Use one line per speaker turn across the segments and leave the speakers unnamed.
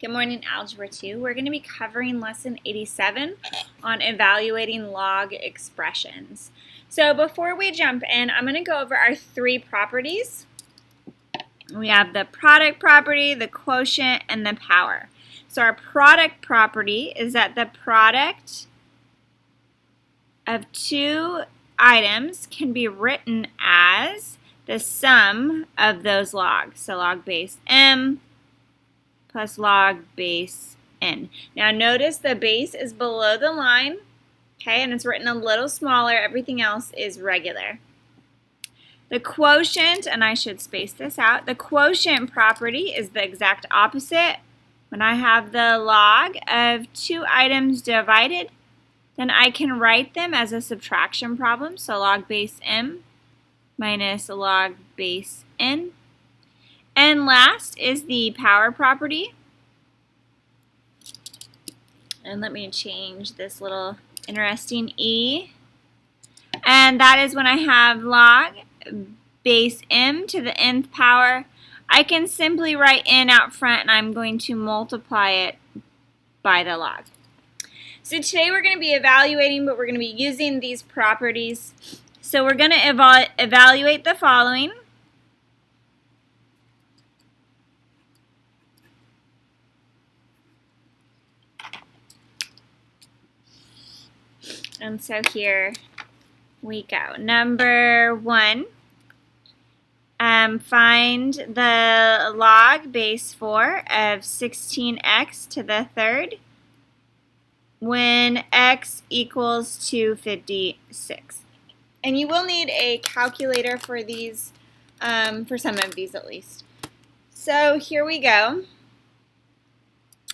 Good morning, Algebra 2. We're going to be covering Lesson 87 on evaluating log expressions. So before we jump in, I'm going to go over our three properties. We have the product property, the quotient, and the power. So our product property is that the product of two items can be written as the sum of those logs. So log base m plus log base n. Now notice the base is below the line, okay, and it's written a little smaller. Everything else is regular. The quotient, and I should space this out, the quotient property is the exact opposite. When I have the log of two items divided, then I can write them as a subtraction problem. So log base m minus log base n. And last is the power property. And let me change this little interesting e. And that is when I have log base m to the nth power. I can simply write n out front, and I'm going to multiply it by the log. So today we're going to be evaluating, but we're going to be using these properties. So we're going to evaluate the following. And so here we go. Number 1, find the log base 4 of 16x to the third when x equals 256. And you will need a calculator for these, for some of these at least. So here we go.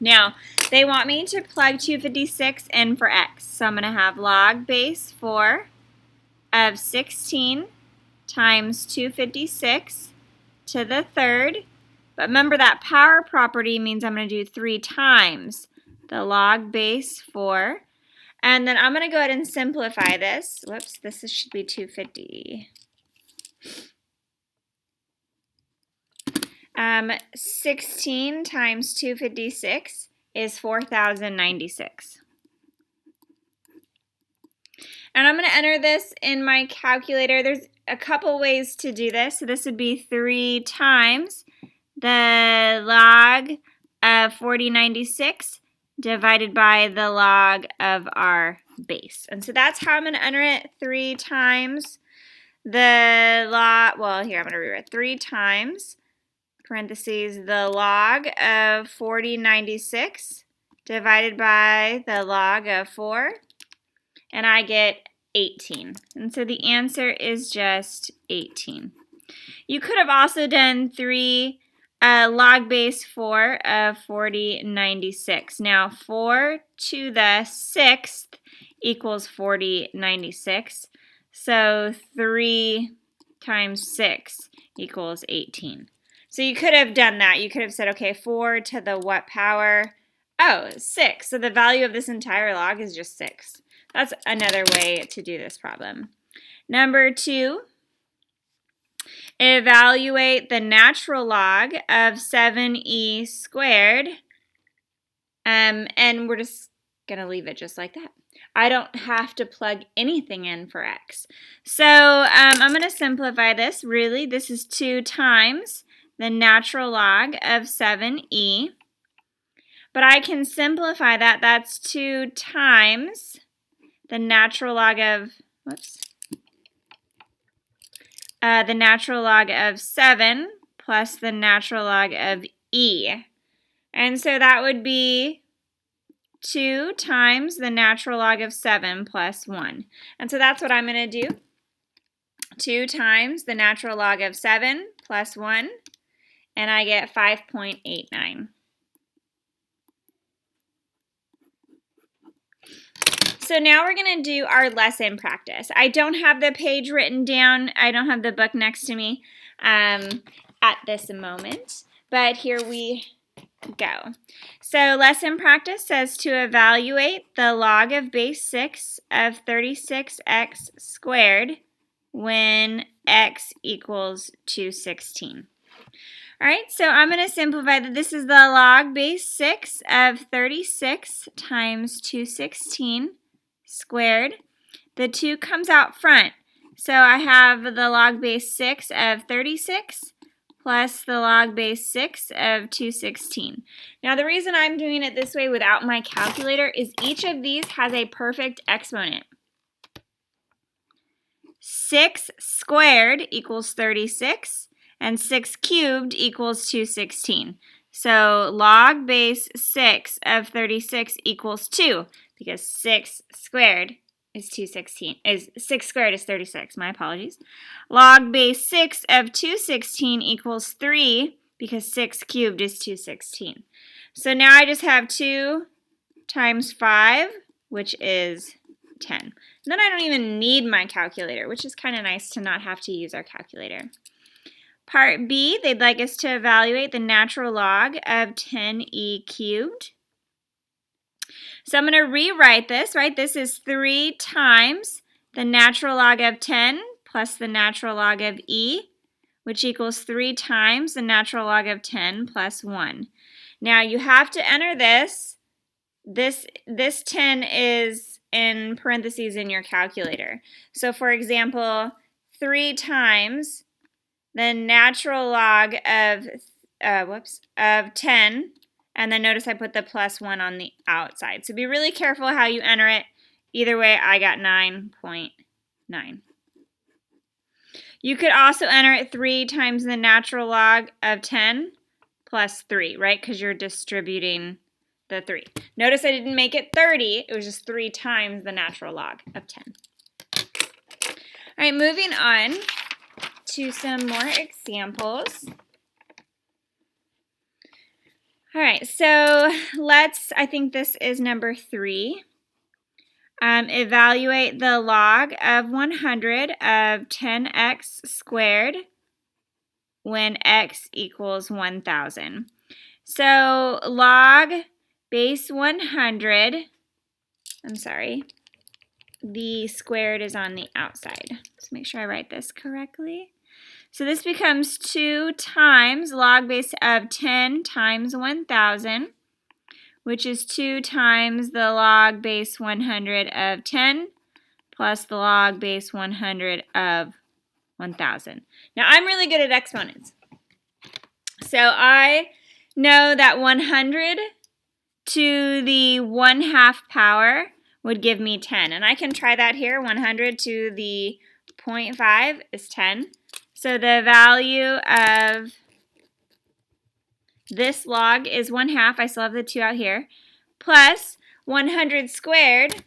Now, they want me to plug 256 in for x. So I'm going to have log base 4 of 16 times 256 to the third. But remember that power property means I'm going to do 3 times the log base 4. And then I'm going to go ahead and simplify this. Whoops, this should be 250. 16 times 256 is 4,096. And I'm going to enter this in my calculator. There's a couple ways to do this. So this would be 3 times the log of 4096 divided by the log of our base. And so that's how I'm going to enter it. 3 times the log, well, here I'm going to rewrite 3 times parentheses the log of 4096 divided by the log of 4, and I get 18. And so the answer is just 18. You could have also done 3 log base 4 of 4096. Now 4 to the 6th equals 4096. So 3 times 6 equals 18. So you could have done that. You could have said, okay, 4 to the what power? Oh, 6. So the value of this entire log is just 6. That's another way to do this problem. Number 2, evaluate the natural log of 7e squared. And we're just going to leave it just like that. I don't have to plug anything in for x. So I'm going to simplify this. Really, this is 2 times the natural log of 7e. But I can simplify that. That's 2 times the natural log of, the natural log of 7 plus the natural log of e. And so that would be 2 times the natural log of 7 plus 1. And so that's what I'm going to do. 2 times the natural log of 7 plus 1. And I get 5.89. So now we're going to do our lesson practice. I don't have the page written down. I don't have the book next to me at this moment. But here we go. So lesson practice says to evaluate the log of base 6 of 36x squared when x equals 216. All right, so I'm going to simplify that. This is the log base 6 of 36 times 216 squared. The 2 comes out front. So I have the log base 6 of 36 plus the log base 6 of 216. Now the reason I'm doing it this way without my calculator is each of these has a perfect exponent. 6 squared equals 36, and 6 cubed equals 216. So log base 6 of 36 equals 2, because 6 squared is 216. 6 squared is 36, my apologies. Log base 6 of 216 equals 3, because 6 cubed is 216. So now I just have 2 times 5, which is 10. And then I don't even need my calculator, which is kind of nice to not have to use our calculator. Part B, they'd like us to evaluate the natural log of 10e cubed. So I'm going to rewrite this, right? This is 3 times the natural log of 10 plus the natural log of e, which equals 3 times the natural log of 10 plus 1. Now you have to enter this. This 10 is in parentheses in your calculator. So for example, 3 times the natural log of 10, and then notice I put the plus 1 on the outside. So be really careful how you enter it. Either way, I got 9.9. You could also enter it 3 times the natural log of 10 plus 3, right? Because you're distributing the 3. Notice I didn't make it 30. It was just 3 times the natural log of 10. All right, moving on to some more examples. All right, so I think this is number 3. Evaluate the log of 100 of 10x squared when x equals 1,000. So log base 100, the squared is on the outside. Let's make sure I write this correctly. So this becomes 2 times log base of 10 times 1,000, which is 2 times the log base 100 of 10 plus the log base 100 of 1,000. Now I'm really good at exponents. So I know that 100 to the 1/2 power would give me 10. And I can try that here. 100 to the 0.5 is 10. So the value of this log is 1/2. I still have the 2 out here. Plus 100 squared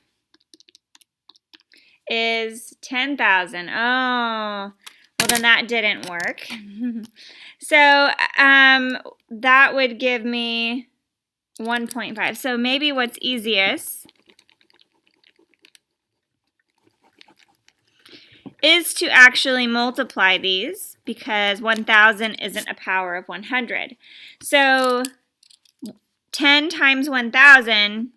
is 10,000. Oh, well then that didn't work. So that would give me 1.5. So maybe what's easiest is to actually multiply these, because 1,000 isn't a power of 100. So 10 times 1,000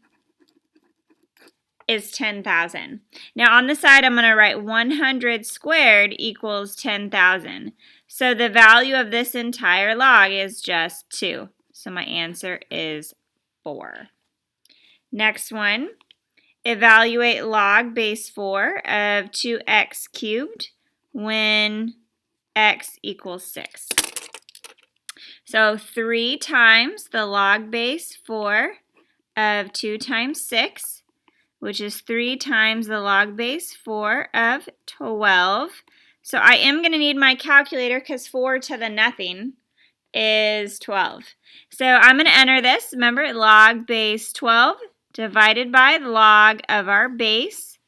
is 10,000. Now on the side I'm going to write 100 squared equals 10,000. So the value of this entire log is just 2. So my answer is 4. Next one. Evaluate log base 4 of 2x cubed when x equals 6. So 3 times the log base 4 of 2 times 6, which is 3 times the log base 4 of 12. So I am going to need my calculator because 4 to the nothing is 12. So I'm going to enter this. Remember, log base 12 divided by the log of our base.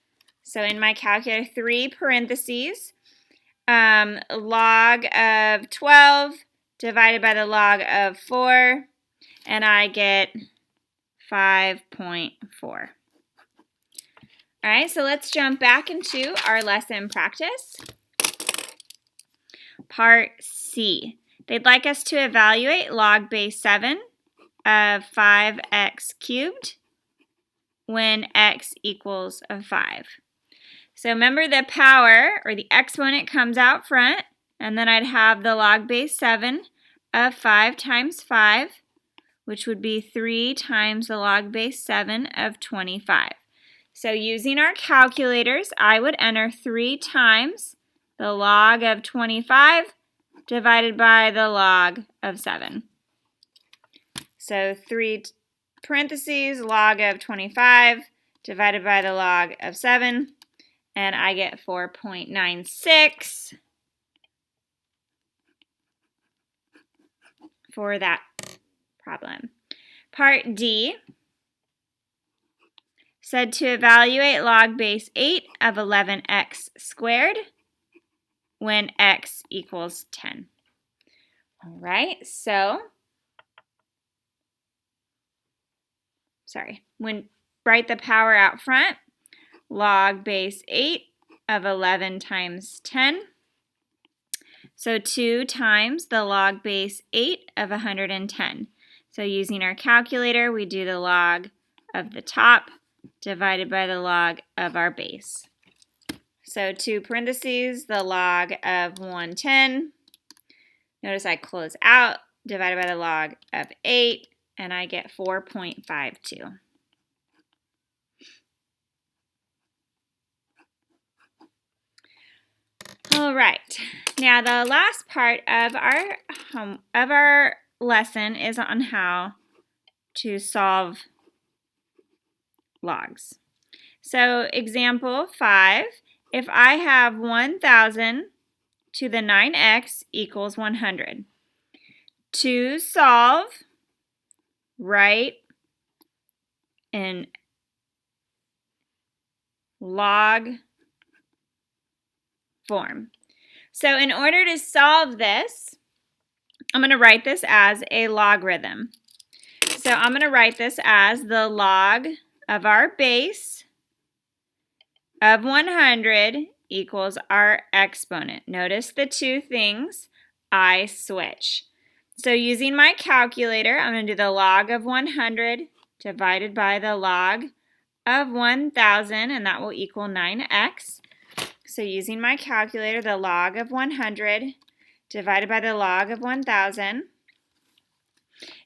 So in my calculator, 3 parentheses, log of 12 divided by the log of 4, and I get 5.4. All right, so let's jump back into our lesson practice. Part C. They'd like us to evaluate log base 7 of 5x cubed when x equals 5. So remember, the power or the exponent comes out front, and then I'd have the log base 7 of 5 times 5, which would be 3 times the log base 7 of 25. So using our calculators, I would enter 3 times the log of 25 divided by the log of 7. So 3 parentheses, log of 25 divided by the log of 7, and I get 4.96 for that problem. Part D said to evaluate log base 8 of 11x squared when x equals 10. All right, so, write the power out front. Log base 8 of 11 times 10. So 2 times the log base 8 of 110. So using our calculator, we do the log of the top divided by the log of our base. So 2 parentheses, the log of 110. Notice I close out, divided by the log of 8, and I get 4.52. All right, now the last part of our lesson is on how to solve logs. So example 5, if I have 1,000 to the 9x equals 100. To solve, write in log form. So in order to solve this, I'm going to write this as a logarithm. So I'm going to write this as the log of our base of 100 equals our exponent. Notice the two things I switch. So using my calculator, I'm going to do the log of 100 divided by the log of 1,000, and that will equal 9x. So using my calculator, the log of 100 divided by the log of 1,000,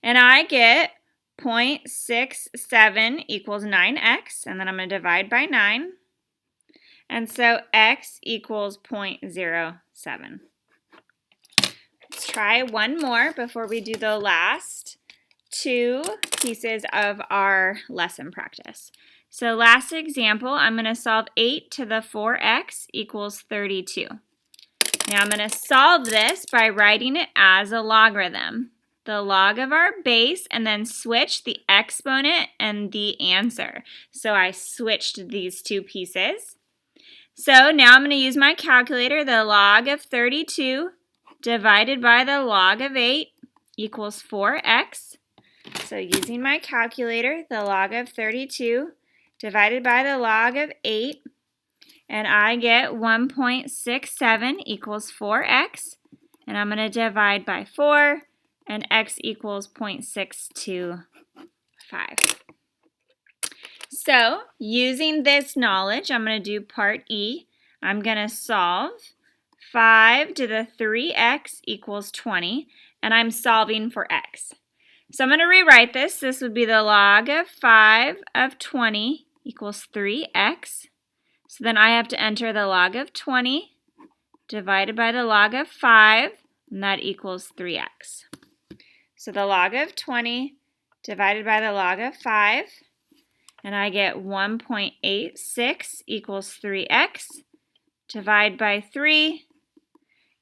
and I get 0.67 equals 9x, and then I'm going to divide by 9. And so x equals 0.07. Let's try one more before we do the last 2 pieces of our lesson practice. So last example, I'm going to solve 8 to the 4x equals 32. Now I'm going to solve this by writing it as a logarithm. The log of our base, and then switch the exponent and the answer. So I switched these 2 pieces. So now I'm going to use my calculator. The log of 32 divided by the log of 8 equals 4x. So using my calculator, the log of 32 divided by the log of 8, and I get 1.67 equals 4x, and I'm going to divide by 4, and x equals 0.625. So using this knowledge, I'm going to do part E. I'm going to solve 5 to the 3x equals 20, and I'm solving for x. So I'm going to rewrite this. This would be the log of 5 of 20 equals 3x. So then I have to enter the log of 20 divided by the log of 5, and that equals 3x. So the log of 20 divided by the log of 5, and I get 1.86 equals 3x. Divide by 3,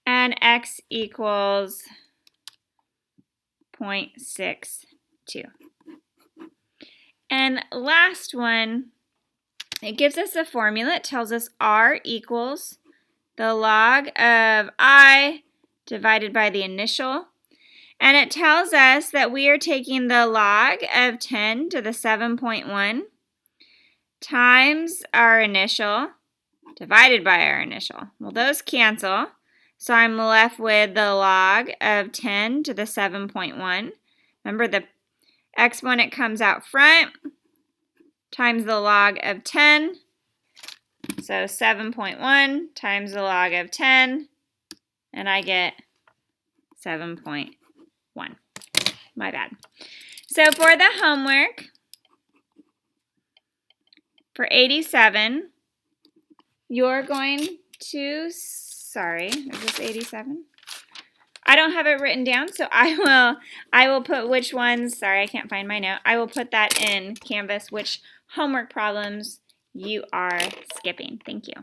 and x equals 0.62. And last one, it gives us a formula. It tells us r equals the log of I divided by the initial. And it tells us that we are taking the log of 10 to the 7.1 times our initial divided by our initial. Well, those cancel. So I'm left with the log of 10 to the 7.1. Remember, the exponent comes out front times the log of 10. So 7.1 times the log of 10, and I get 7.2. my bad. So for the homework, for 87, you're going to, sorry, is this 87? I don't have it written down, so I will put which ones, sorry, I can't find my note. I will put that in Canvas, which homework problems you are skipping. Thank you.